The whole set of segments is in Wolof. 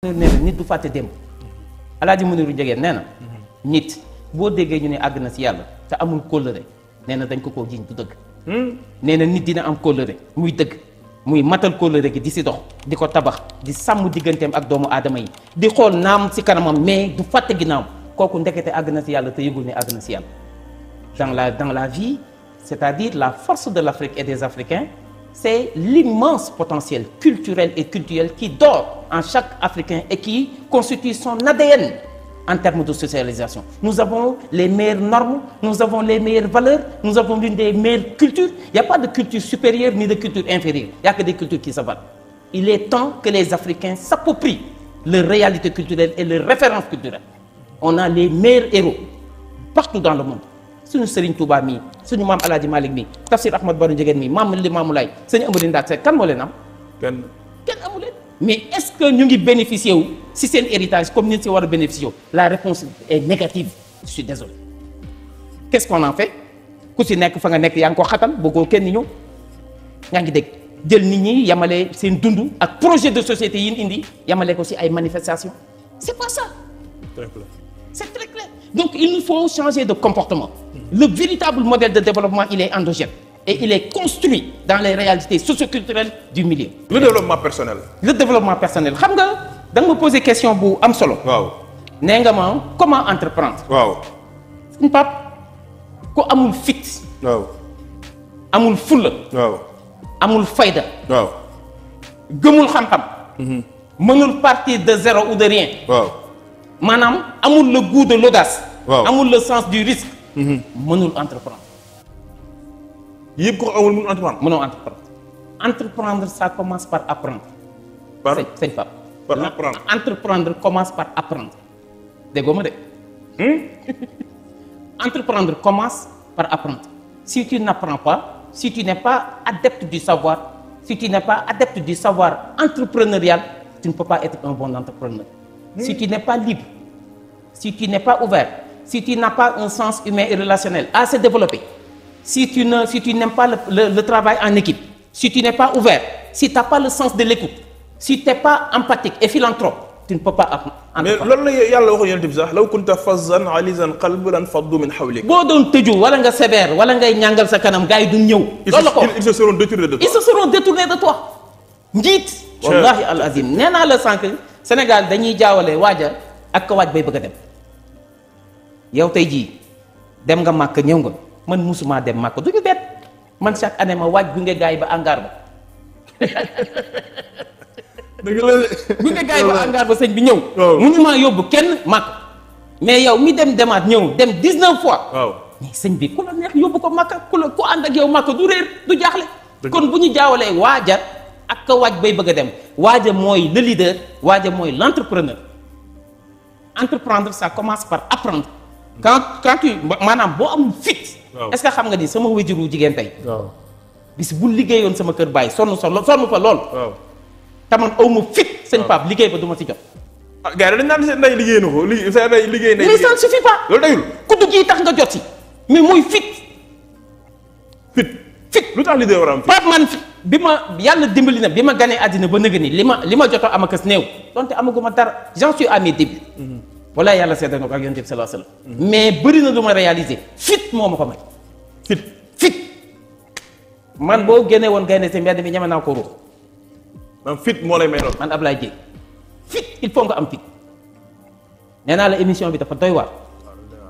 nee na nit du fàtte démb Alaaji Muniru Njegéen nee na nit boo déggee ñu ne àgg na si yàlla te amul kóllëre nee na dañ ko koo jiñ du dëgg nee na nit dina am kóllëre muy dëgg muy matal kóllëre gi di si dox di ko tabax di sàmm digganteem ak doomu aadama yi di xool naam si kanamam mais du fàtte ginnaaw kooku ndekete àgg na si yàlla te yëgul ne àgg na si yàlla dans la vie, c'est-à-dire la force de l'Afrique et des Africains, c'est l'immense potentiel culturel et culturel qui dort en chaque Africain et qui constitue son ADN en termes de socialisation. Nous avons les meilleures normes, nous avons les meilleures valeurs, nous avons l'une des meilleures cultures. Il n'y a pas de culture supérieure ni de culture inférieure. Il n'y a que des cultures qui se valent. Il est temps que les Africains s'approprient leur réalité culturelle et leurs références culturelles. On a les meilleurs héros partout dans le monde. Suñu Serigne Touba mii suñu maam El Hadj Malick mii Tafsir Ahmad Baro Ndiéguène mii maam Limamou Laye sëñ Amady Ndak Seck kan moo leen am. kenn amu leen. mais est-ce que ñu ngi bénéficier wu si seen héritage comme ni si war a bénéficier wu. La réponse est négative. Je suis désolé. Qu'est-ce qu'on en fait ku si nekk fa nga nekk yaa ngi ko xatal bëggoo kenn ñëw yaa ngi dégg jël nit ñi yamale seen dund ak projet de société yi ñu indi yamale ko si ay manifestations. C'est pas ça. Très clair. C'est très clair. Donc il nous faut changer de comportement. Le véritable modèle de développement, il est endogène et il est construit dans les réalités socioculturelles du milieu. Le développement personnel. Le développement personnel. Xam nga da nga ma poser question bu am solo. waaw. nee nga ma comment entreprendre. waaw. suñu pap ku amul fit. waaw. amul fulla. waaw. amul fayda. waaw. gëmul xam-xam. mënul partir de zéro ou de rien. waaw. maanaam amul le goût de l'audace. waaw. amul le sens du risque. mënul entreprendre. yëpp ko amul mënul entreprendre. mënoo entreprendre. Entreprendre ça commence par apprendre. par sëñ Pape. par apprendre. Entreprendre commence par apprendre. déggoo ma de. Entreprendre commence par apprendre. Si tu n'apprends pas, si tu n'es pas adepte du savoir, si tu n'es pas adepte du savoir entrepreneurial, tu ne peux pas être un bon entrepreneur. Si tu n'es pas libre, si tu n'es pas ouvert, si tu n'as pas un sens humain et relationnel assez développé, si tu n'aimes pas le travail en équipe, si tu n'es pas ouvert, si tu n'as pas le sens de l'écoute, si tu n'es pas empathique et philanthrope, tu ne peux pas entreprendre. mais loolu la yàlla waxoon yonent bi sax law kunta fazzan alizan qalbi lan faddu min hawlik. boo doon tëju wala nga sévère wala ngay ñàngal sa kanam gars yi duñ ñëw. loolu la ko ils se seront détournés de toi. Ils se seront détournés de toi. njiit. wallahi al azim nee naa la sànq Sénégal dañuy jaawale waaja ak ka waaj bay bëgg a dem. yow tey jii dem nga màkk ñëw nga man musuma dem màkk du ñu bett man chaque année ma waaj gunge gars yi ba angaar ba. dëgg la gunge gars yi ba angaar ba sëñ bi ñëw. waaw mënumaa yóbbu kenn màkk. mais yow mi demaat ñëw dem 19 fois. waaw mais sëñ bi ku la neex yóbbu ko màkk ku ànd ak yow màkk du réer du jaaxle. kon bu ñu jaawalee waaja ak ka waaj bay bëgg a dem waaja mooy le leader waaja mooy l'entrepreneur. Entreprendre ça commence par apprendre. quand tu maanaam boo amul fit. est-ce que xam nga ni sama wajuru jigéen tey. waaw bis bu liggéeyoon sama kër baay sonn fa lool. waaw. taman aw ma fit. sëñ Pape liggéey ba du ma ci jot. ah gars yi dañu naan seen ndey liggéey na ko seen ndey liggéey na. mais ça ne suffit pas. loolu dayul. kuddu gi tax nga jot si. mais mooy fit. fit lu tax leader war a am fit. Pape man bi ma yàlla dimbali na bi ma ganee àddina ba nëgë ni li ma jot a am akas néew donte amaguma dara j'en suis à mes débuts. wala yàlla seetlu na ko ak yonent bi sallallahu alayhi wasallam. mais bëri na lu ma réaliser fit moo ma ko may. fit man boo génnee woon gaynde si mbedd mi ñeme naa ko ruux. man fit moo lay may lool. man Ablaye Dieng fit il faut nga am fit. nee naa la émission bi dafa doy waar.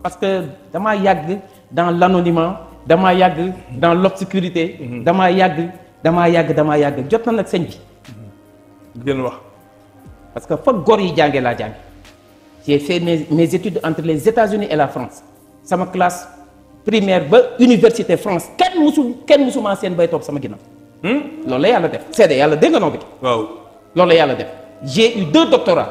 parce que damaa yàgg dans l'anonymat damaa yàgg dans l'obscurité. damaa yàgg jot na nag sëñ bi. gën wax. parce que fa góor yi jàngee laa jànge j'ai fait mes études entre les États-Unis et la France sama classe primaire ba université France kenn musuma seen bay toog sama ginnaaw. loolu la yàlla def seede yàlla dégg nga noo bi. waaw loolu la yàlla def j'ai eu 2 doctorats.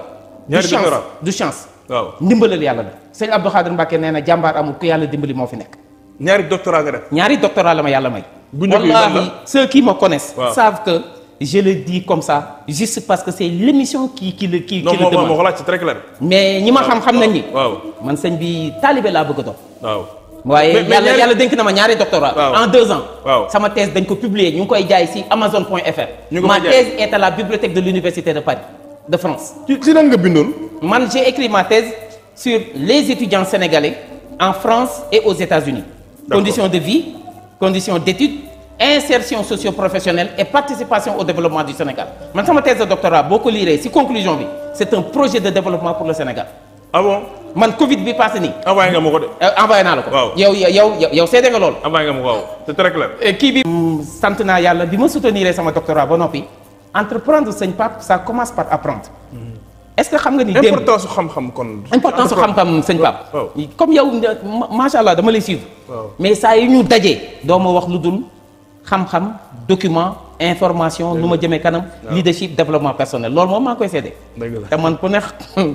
ñaari doctorat du chance. waaw ndimbalal yàlla la. sëñ Abdou Khadir Mbacké nee na jàmbaar amul ku yàlla dimbali moo fi nekk. ñaari doctorat nga def. ñaari doctorat la ma yàlla may. bu njëkk yi wallahi ceux qui me connaissent. waaw. savent que je le dis comme ça juste parce que c'est l'émission qui le non demande. moo xalaat c'est très clair. mais ñi ma xam nañ ni. waaw man sëñ bi taalibe laa bëgg a doon. waaw. waaye yàlla dénk na ma ñaari doctorat. waaw. en 2 ans. waaw. sama thèse dañ ko publier ñu ngi koy jaay ci amazon.fr. ñu ngi ma koy jaay. thèse est à la bibliothèque de l'université de Paris. de France. ci lan nga bindoon. Man j'ai écrit ma thèse sur les étudiants sénégalais en France et aux États-Unis. Conditions de vie, conditions d'études, insertion socio-professionnelle et participation au développement du Sénégal. Man sama thèse de doctorat boo ko liiree ci conclusion bi c'est un projet de développement pour le Sénégal. ah bon. Man Covid bi passé nii. envoyé nga ma ko de. envoyé naa la ko. waaw yow seede nga lool. envoyé nga ma ko waaw c'est très clair. kii bi. sant naa yàlla bi ma soutenir sama doctorat ba noppi entreprendre sëñ Pape ça commence par apprendre. est-ce que xam nga ni démb importance su xam-xam kon. importance su xam-xam sëñ Pape. waaw comme yow macha allah dama lay suivre. waaw mais saa yu ñu dajee doo ma wax lu dul xam-xam document information nu ma jëmee kanam. leadership développement personnel loolu moom maa ngi koy seede. dëgg la te man ku ne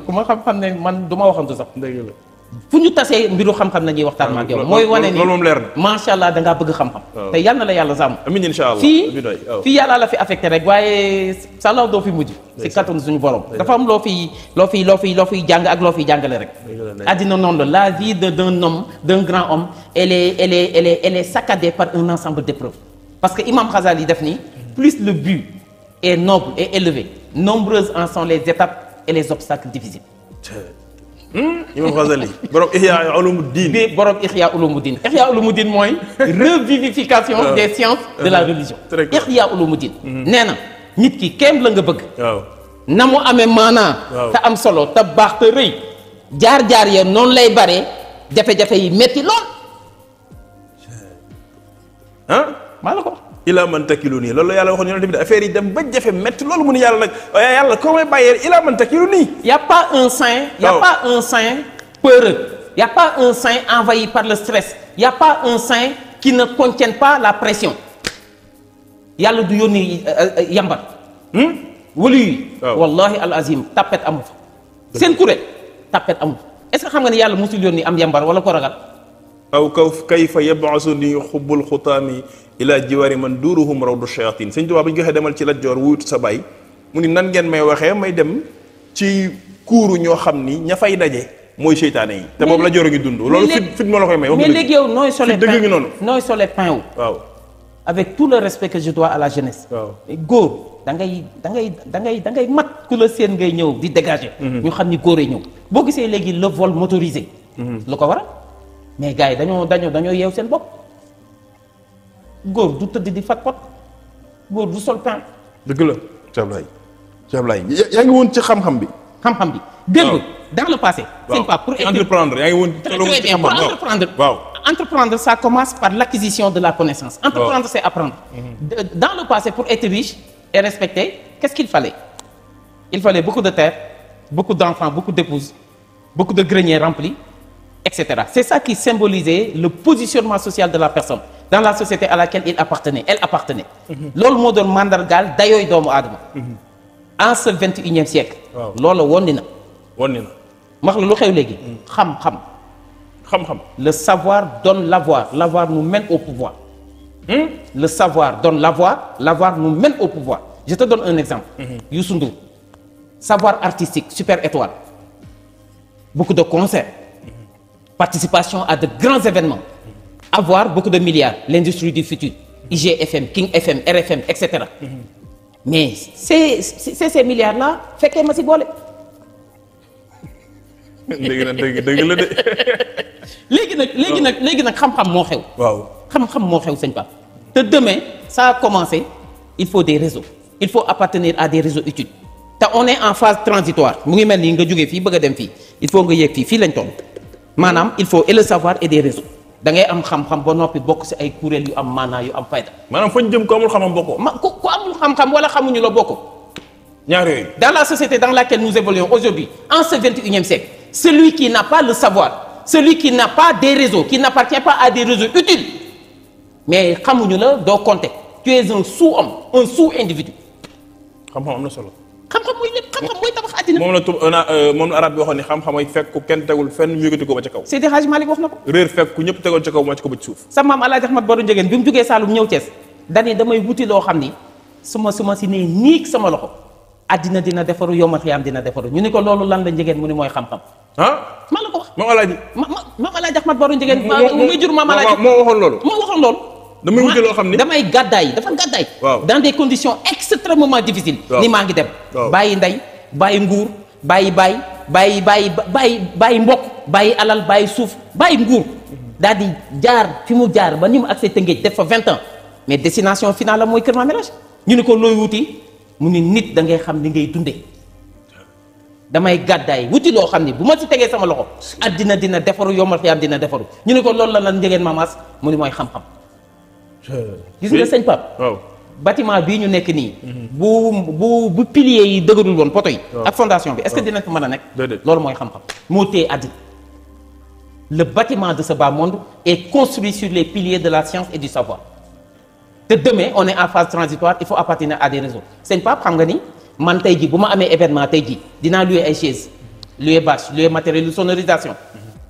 ku ma xam-xam ne man du ma waxantu sax. dëgg la. fu ñu tasee mbiru xam-xam nañuy waxtaan ak yow. mooy wane ni loolu moom leer na. macha allah da ngaa bëgg xam-xam. te yal na la yàlla sàmm. amiin incha allah fii yàlla la fi affecté rek waaye salaw doo fi mujj. si kattanu suñu borom. dafa am loo fiy jàng ak loo fiy jàngale rek. addina noonu la vie d'un homme d'un grand homme elle est saccadée par un ensemble d'épreuves. parce que Imam Ghazali def ni plus le but est noble et élevé nombreuses en sont les étapes et les obstacles difficiles. Imam Ghazali borom Ihya Ulumuddin. bi borom Ihya Ulumuddin. Ihya Ulumuddin mooy revivification des sciences de la religion. Ihya Ulumuddin. nee na nit ki kéem la nga bëgg. waaw na mu amee maanaa. te am solo te baax te rëy. jaar-jaar ya noonu lay bare jafe-jafe yi metti lool. maa la ko wax. ilaa man takilu nii loolu la yàlla waxoon yonent bi affaire yi dem ba jafe métti loolu mu ne yàlla nag waaye yàlla koo may bàyyee ilaa man takilu nii. y a pas un saint. y a pas un saint peureux. y a pas un saint envahi par le stress. y a pas un saint qui ne contienne pas la pression. yàlla du yónni yambar. wala yi. wallahi al azim tapet amu fa. seen kuréel tapet amu fa est-ce que xam nga ne yàlla musul yónni am yambar wala ko ragal. aw kayfa yab'asuni xubbul xutaami ila jiwaari man duuruhum rawdu shayatin sëñ Tuubaa bu ñu joxee demal ci Lat Joor wuyut sa baay mu ni nan ngeen may waxee may dem ci kuuru ñoo xam ni ña fay daje mooy seytaane yi. te boobu Lat Joor a ngi dund. loolu fit moo la koy may. mais léegi yow nooy solee dëgg ngi noonu. nooy solee pain wu. waaw avec tout le respect que je dois à la jeunesse. waaw góor da ngay mat ku la seen ngay ñëw di dégager. ñu xam ni góor yi ñëw boo gisee léegi le vol motorisé. lu ko waral mais gars yi dañoo yeew seen bopp. góor du tëdd di fat pot góor du sol pain. dëgg la Cheikh Ablaye yaa ngi woon ci xam-xam bi. xam-xam bi démb dans le passé. c'est pas pour entreprendre yaa ngi woon. très bien pour entreprendre. waaw entreprendre ça commence par l'acquisition de la connaissance. Entreprendre c'est apprendre. Dans le passé pour être riche et respecté qu'est-ce qu'il fallait? Il fallait beaucoup de terre, beaucoup d'enfants, beaucoup d'épouses, beaucoup de greniers remplis, etc. C'est ça qui symbolisait le positionnement social de la personne dans la société à laquelle il appartenait, elle appartenait. loolu moo doon mandargaal dayooy doomu aadama. en ce 21e siècle. waaw loolu wondi na. wondi na. wax la lu xew léegi. xam-xam. xam-xam. Le savoir donne l'avoir, l'avoir nous mène au pouvoir. Le savoir donne l'avoir, l'avoir nous mène au pouvoir. Je te donne un exemple. Youssou Ndour. Savoir artistique, super étoile. Beaucoup de concerts. Participation à de grands événements. Avoir beaucoup de milliards, l'industrie du futur. IGFM, King FM, RFM, etc. Mais c'est ces milliards-là, fekkee ma si boole. dëgg la de. léegi nag xam-xam moo xew. waaw xam-xam moo xew sëñ Pape. te demain ça a commencé il faut des réseaux. il faut appartenir à des réseaux utiles. te on est en phase transitoire mu ngi mel ni nga jógee fii bëgg a dem fii il faut nga yéeg fii lañ toll. maanaam il faut et le savoir et des réseaux. da ngay am xam-xam ba noppi bokk ci ay kuréel yu am maanaa yu am fayda. maanaam fañ jëm ko amul xam-xam bokkoo. ku amul xam-xam wala xamuñu la bokkoo. ñaar yooyu. Dans la société dans laquelle nous évoluons aujourd'hui, en ce 21e siècle, celui qui n'a pas le savoir, celui qui n'a pas des réseaux, qui n'appartient pas à des réseaux utiles, mais xamuñu la doo compter. Tu es un sous-homme, un sous-individu. xam-xam am na solo. xam-xam mooy lépp xam-xam mooy tabax àddina. moom la arab bi waxoon ni xam-xam ay fekk ku kenn tegul fenn mu yëkkati ko ba ca kaw. Seydi Hadji Malick wax na ko. réer fekk ku ñëpp tegoon ca kaw moo ci ko ba ci suuf. sa maam Alaaji Ahmad Baro Njegéen bi mu jógee Saalum ñëw Thiès dani damay wuti loo xam ni su ma si nee niig sama loxo àddina dina defaru yowmal xiyaam dina defaru ñu ni ko loolu lan la Njegéen mu ni mooy xam-xam. ah maa la ko wax. moom Alaaji. maam Alaaji Ahmad Baro Njegéen. muy jur maam Alaaji moo waxoon loolu. moo waxoon loolu. damay wuti loo xam ni damay gàddaay dafa gàddaay. waaw dans des conditions extrêmement difficiles. waaw ni maa ngi dem. waaw bàyyi ndey bàyyi nguur bàyyi mbokk bàyyi alal bàyyi suuf bàyyi nguur daal di jaar fi mu jaar ba ni mu accès Tëngéej def fa 20 ans mais destination finale la mooy Kër Mamélage ñu ne ko looy wuti mu ni nit da ngay xam li ngay dundee damay gàddaay wuti loo xam ni bu ma ci tegee sama loxo addina dina defaru yombal xiyaam dina defaru ñu ne ko loolu la njëgeen Mamas mu ni mooy xam-xam gis nga sëñ Pape waaw bâtiment bii ñu nekk nii bu piliers yi dëgërul woon poto yi ak fondation bi est-ce que dina fi mën a nekk loolu mooy xam-xam moo téye àddina le bâtiment de ce bas monde est construit sur les piliers de la science et du savoir te demain on est en phase transitoire il faut appartenir à des réseaux sëñ Pape xam nga ni man tey jii bu ma amee événement tey jii dinaa louer ay chaises louer bâche louer matériel de sonorisation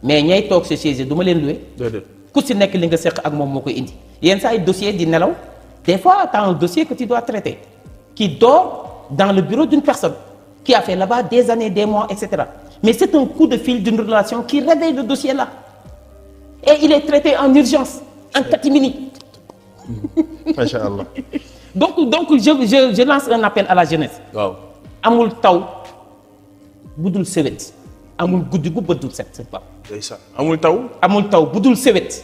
mais ñay toog ces chaises du ma leen louer ku si nekk li nga seq ak moom moo koy indi yenn saa ay dossier di nelaw des fois tu as un dossier que tu dois traiter qui dort dans le bureau d'une personne qui a fait là-bas des années des mois etc. mais c'est un coup de fil d'une relation qui réveille le dossier là et il est traité en urgence en 4 minutes. macha allah. donc je lance un appel à la jeunesse. waaw amul taw bu dul sewet amul guddi gu bët dul set c'est pas. ndeysaan amul taw. amul taw bu dul sewet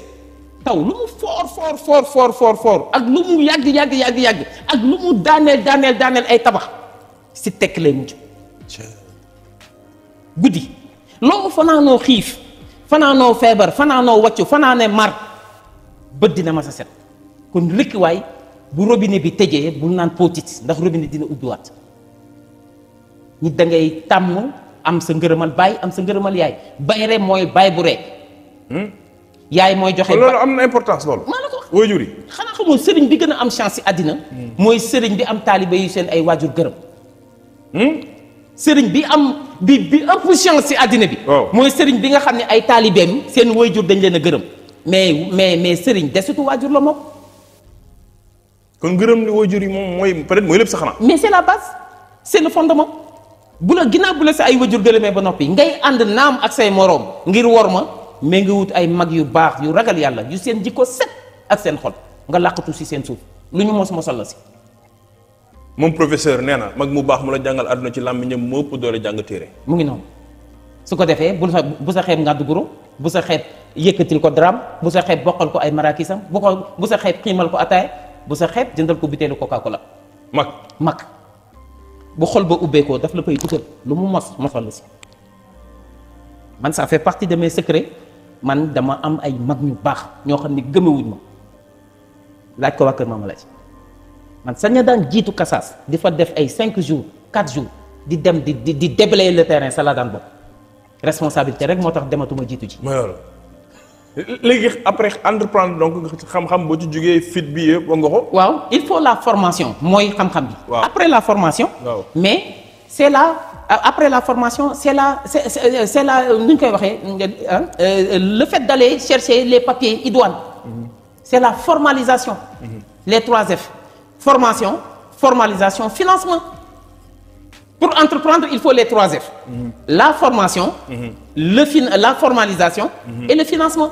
taw lu mu fort ak lu mu yàgg ak lu mu daaneel ay tabax si tekk lay mujj. guddi loo fanaanoo xiif fanaanoo feebar fanaanoo wàccu fanaanee mar bët dina ma sa set kon rëkkiwaay bu robinet bi tëjee bul naan potit ndax robinet dina ubbiwaat nit da ngay tàmm am sa ngërëmal baay am sa ngërëmal yaay bayre mooy baay bu rek yaay mooy joxe. loolu am na importance loolu. maa la ko wax waajur yi. xanaa xamul sëriñ bi gën a am chance ci àddina. mooy sëriñ bi am taalibe yu seen ay waajur gërëm. sëriñ bi am bi ëpp chance ci àddina bi. mooy sëriñ bi nga xam ne ay taalibeem seen waajur dañ leen a gërëm mais sëriñ desitu waajur la moom. kon gërëm li waajur yi moom mooy peut-être mooy lépp sa xanaa. mais c'est la base c'est le fondement bu la ginnaaw bu la sa ay waajur gërëmee ba noppi ngay ànd naam ak say moroom ngir wor ma mais nga wut ay mag yu baax yu ragal yàlla yu seen jikko set ak seen xol nga làqatu ci seen suuf lu ñu mosal la ci. moom professeur nee na mag mu baax mu la jàngal àdduna ci làmmiñam moo ëpp doole jàng téere. mu ngi noonu su ko defee bu sa xeeb ngàddu guro bu sa xeeb yëkkatil ko dram bu sa xeeb bokkal ko ay marakisam bu sa xeeb xiimal ko ataaya bu sa xeeb jëndal ko butéelu Coca-Cola. mag bu xol ba ubbeekoo daf la koy utal lu mu mosal la ci. man ça fait partie de mes secrets man dama am ay mag ñu baax ñoo xam ne gëmewuñ ma laaj ko waa Kër Mamélage man sañ na daan jiitu kasaas di fa def ay 5 jours 4 jours di dem di déblayer le terrain sa la daan bopp responsabilité rek moo tax dematuma jiitu ji. mooy loolu léegi après entreprendre donc xam-xam boo ci jógee fit bi yëpp nga ko. waaw il faut la formation mooy xam-xam bi. waaw après la formation. waaw mais c'est là après la formation c'est là nu ñu koy waxee le fait d'aller chercher les papiers idoines. C'est la formalisation. Les 3 F. Formation, formalisation, financement. Pour entreprendre, il faut les 3 F. La formation, la formalisation et le financement.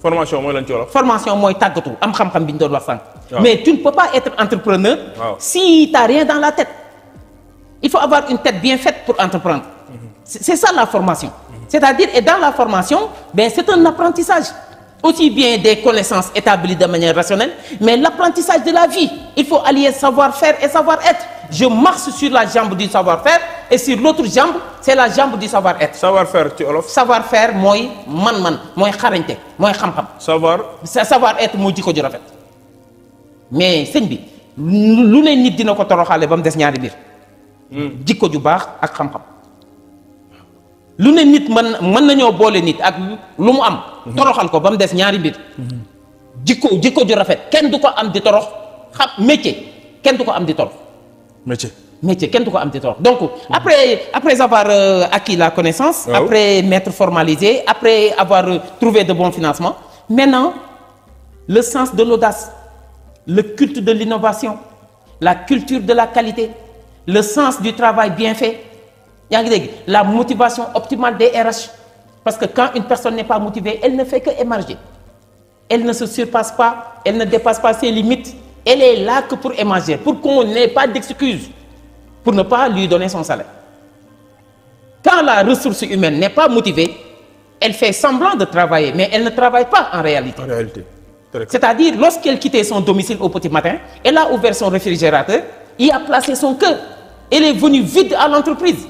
Formation mooy lan ci wolof. Formation mooy tàggatu am xam-xam bi ñu doon wax sànq. Mais tu ne peux pas être entrepreneur si tu n'as rien dans la tête. Il faut avoir une tête bien faite pour entreprendre. C'est ça la formation. C'est-à-dire, et dans la formation, c'est un apprentissage. Aussi bien des connaissances établies de manière rationnelle, mais l'apprentissage de la vie. Il faut allier savoir-faire et savoir-être. Je marche sur la jambe du savoir-faire et sur l'autre jambe, c'est la jambe du savoir-être. Savoir-faire ci wolof. Savoir-faire mooy man-man mooy xarañte mooy xam-xam. Savoir-être mooy jikko ju rafet. mais sëñ bi lu ne nit dina ko toroxaale ba mu des ñaari biir. jikko ju baax ak xam-xam. lu ne nit mën nañoo boole nit ak lu mu am. toroxal ko ba mu des ñaari mbir. jikko ju rafet kenn du ko am di torox métier kenn du ko am di torox. métier kenn du ko am di torox donc après avoir acquis la connaissance. après m'être formalisé après avoir trouvé de bons financements. maintenant le sens de l'audace, le culte de l'innovation, la culture de la qualité, le sens du travail bien fait. yaa ngi dégg la motivation optimale des RH parce que quand une personne n'est pas motivée elle ne fait que émarger, elle ne se surpasse pas, elle ne dépasse pas ses limites, elle est là que pour émarger, pour qu'on n'ait pas d'excuses pour ne pas lui donner son salaire. Quand la ressource humaine n'est pas motivée, elle fait semblant de travailler, mais elle ne travaille pas en réalité. En réalité. C'est-à-dire, lorsqu'elle quittait son domicile au petit matin, elle a ouvert son réfrigérateur, y a placé son cœur. Elle est venue vide à l'entreprise.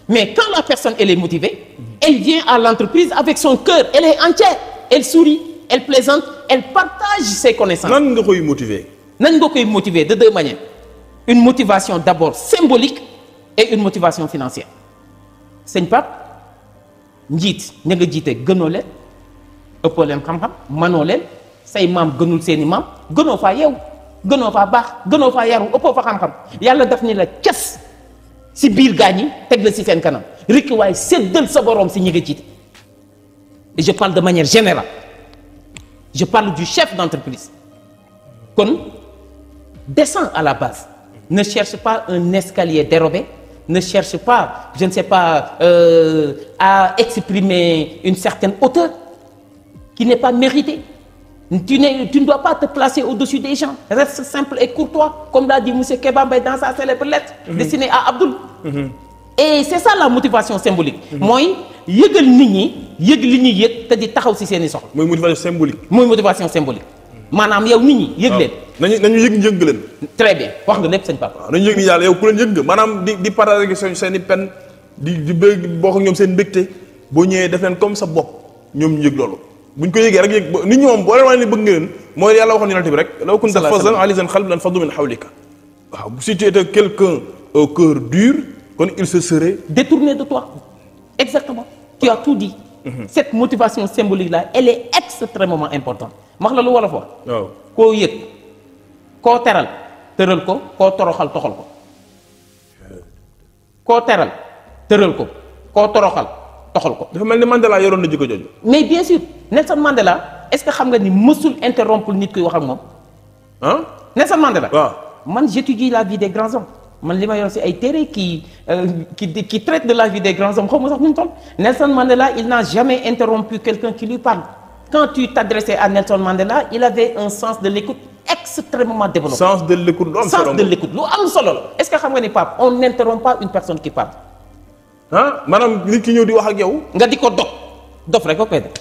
Mais quand la personne elle est motivée, elle vient à l'entreprise avec son cœur, elle est entière, elle sourit, elle plaisante, elle partage ses connaissances. nan nga koy motiver. Nan nga koy motiver de deux manières. Une motivation d'abord symbolique et une motivation financière. Sëñ Pape, njiit ña nga jiite gënoo leen ëppoo leen xam-xam manoo leen say maam gënul seeni maam gënoo faa yeew gënoo faa baax gënoo faa yaru ëppoo fa xam-xam yàlla daf ni la cas si biir gaañ yi teg la si seen kanam rikki waaye séddal sa borom si ñi nga jiite. Et je parle de manière générale. Je parle du chef d'entreprise. Kon descends à la base. Ne cherche pas un escalier dérobé. Ne cherche pas, je ne sais pas, à exprimer une certaine hauteur qui n'est pas méritée. Tu ne dois pas te placer au-dessus des gens. Reste simple et courtois, comme l'a dit M. Keba Mbaye dans sa célèbre lettre destinée à Abdoul. Et c'est ça la motivation symbolique. Mooy yëgal nit ñi yëg li ñuy yëg te di taxaw ci seeni soxla. mooy motivation symbolique. Mooy motivation symbolique. maanaam yow nit ñi yëg leen. nañu yëg njëng leen. Très bien wax nga lépp sëñ Papa. waaw nañu yëg ni yàlla yow ku leen yëg nga maanaam di partager seen i pen di bëgg bokk ak ñoom seen mbégte boo ñëwee def leen comme sa bopp ñoom ñu yëg loolu buñ ko yëgee rek yëg nit ñi moom boo leen wane ni bëgg nga leen mooy yàlla waxoon yonent bi rek law kunta fazzan ghalizal qalbi lanfaddu min hawlika. waaw si tu étais quelqu'un au cœur dur kon il se serait détourné de toi. Exactement. Tu as tout dit. Cette motivation symbolique là elle est extrêmement importante. max la lu wolof wax. waaw koo yëg koo teral tëral ko koo toroxal toxal ko. koo teral tëral ko koo toroxal toxal ko. dafa mel ni Mandela yoroon na jikko jooju. mais bien sûr Nelson Mandela est-ce que xam nga ni mësul interrompre nit kuy wax ak moom. ah Nelson Mandela. waaw man j'étudie la vie des grands hommes. man li ma yor ci ay téere qui traite de la vie des grands hommes xaw ma sax nu mu toll. Nelson Mandela il n'a jamais interrompu quelqu'un qui lui parle. Quand tu t'adressais à Nelson Mandela il avait un sens de l'écoute extrêmement développé. sens de l'écoute lu am solo. sens de l'écoute lu am solo la. est-ce que xam nga ni Pape on n'interrompt pas une personne qui parle. ah maanaam nit ki ñëw di wax ak yow. nga di ko dof rek ko koy def.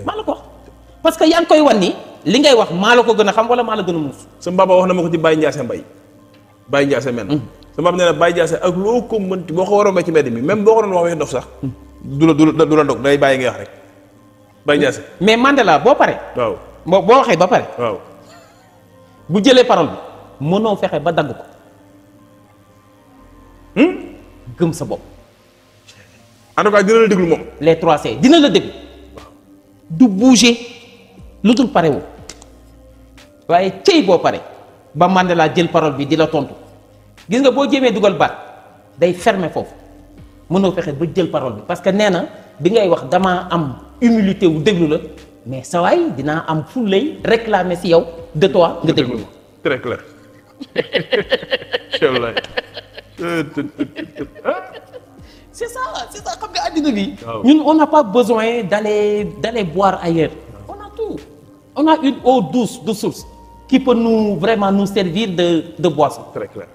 maa la ko wax parce que yaa ngi koy wan ni li ngay wax maa la ko gën a xam wala maa la gën a muus. sa mbaba wax na ma ko ci Baye Ndiassé Mbaye Baye Ndiassé men sa mbaba nee na Baye Ndiassé ak loo ko mënti boo ko waroon ci mbedd mi même boo ko doon wax waxee dof sax du la dog day bàyyi ngay wax rek Baye Ndiassé. mais Mandela boo pare. waaw boo waxee ba pare. waaw bu jëlee parole bi mënoo fexe ba dagg ko. gëm sa bopp. en tout cas dina la déglu moom. les 3C dina la déglu. du bouger lu dul pare wu waaye cëy boo pare ba Mandela jël parole bi di la tontu gis nga boo jéemee dugal baat day fermer foofu mënoo fexe ba jël parole bi parce que nee na bi ngay wax damaa am humilité wu déglu la mais sa waay dinaa am fullay réclamer si yow de toi nga déglu. très clair. c'est ça xam nga àddina bi. waaw ñun on n'a pas besoin d'aller boire ailleurs. on a tout on a une eau douce de source qui peut vraiment nous servir de boisson. très clair.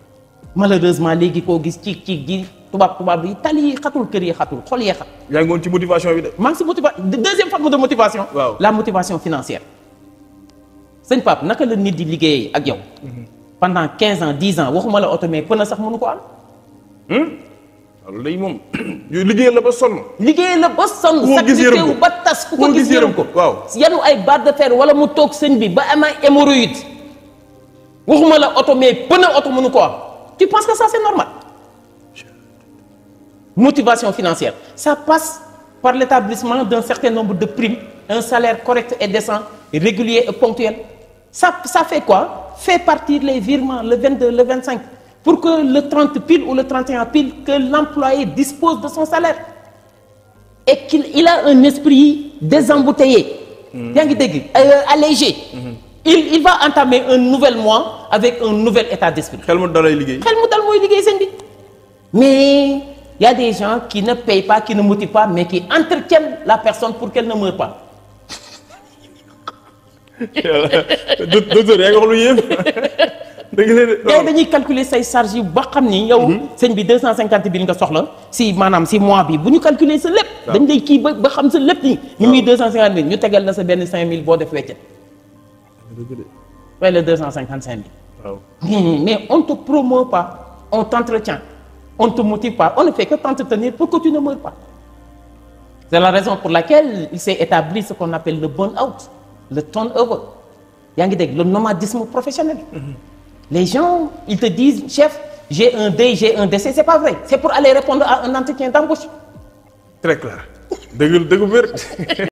malheureusement léegi koo gis ci gi tubaab yi tali yi xatul kër yi xatul xol yee xat. yaa ngi woon ci motivation bi de. maa ngi si deuxième forme de motivation. waaw la motivation financière. sëñ Pape naka la nit di liggéeyee ak yow. pendant 15 ans 10 ans waxuma la oto mais pën sax mënu ko am. loolu day moom liggéeyal la ba sonn. liggéeyal la ba sonn. ku ko gis yërëm ko ba tas ku ko gis yërëm ko. waaw yanu ay barre de fer wala mu toog sëñ bi ba am ay hémorroïde waxuma la oto mais pën oto mënu ko am. tu penses que ça c'est normal? Motivation financière ça passe par l'établissement d'un certain nombre de primes, un salaire correct et décent, régulier et ponctuel. Ça fait quoi? Fait partir les virements le 22, le 25 pour que le 30 pile ou le 31 pile que l'employé dispose de son salaire et qu'il a un esprit désembouteillé, allégé. Il va entamer un nouvel mois avec un nouvel état d'esprit. Mais il y a des gens qui ne payent pas, qui ne motivent pas, mais qui entretiennent la personne pour qu'elle ne meure pas. Docteur, yaa ngi wax lu yéem dëgg la de gars yi dañuy calculer say charges yu ba xam ni yow. sëñ bi 250 000 nga soxla si maanaam si mois bi bu ñu calculer sa lépp. dañ lay kii ba xam sa lépp ni ñu ngi 250 000 ñu tegal la sa benn 5 000 boo def weccet. fay la 255 000. waaw mais on te promeut pas on t'entretient on te motive pas on ne fait que t'entretenir pour que tu ne meurs pas. C'est la raison pour laquelle il s'est établi ce qu'on appelle le burn-out, le turnover. yaa ngi dégg le nomadisme professionnel. Les gens ils te disent chef j'ai un deuil j'ai un décès c'est pas vrai c'est pour aller répondre à un entretien d'embauche. très clair dëgg wér